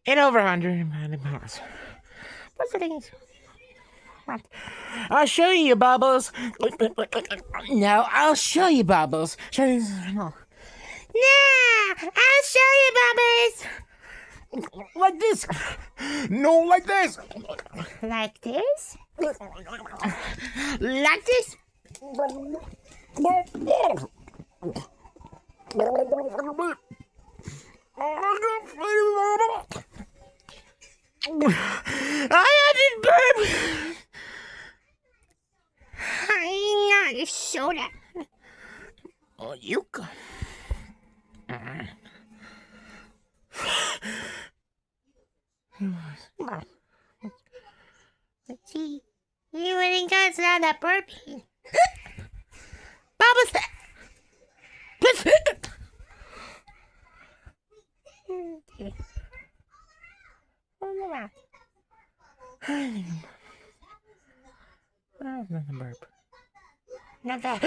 in over 100 miles. What's the thing? I'll show you, Bubbles. No, I'll show you, Bubbles. Show you. No. Yeah, I'll show you, Bubbles. Like this. No, like this. Like this? Like this? I didn't burp. I not soda. Oh, you go. Let's see. You really got not that burpee. Bubbles. Not that.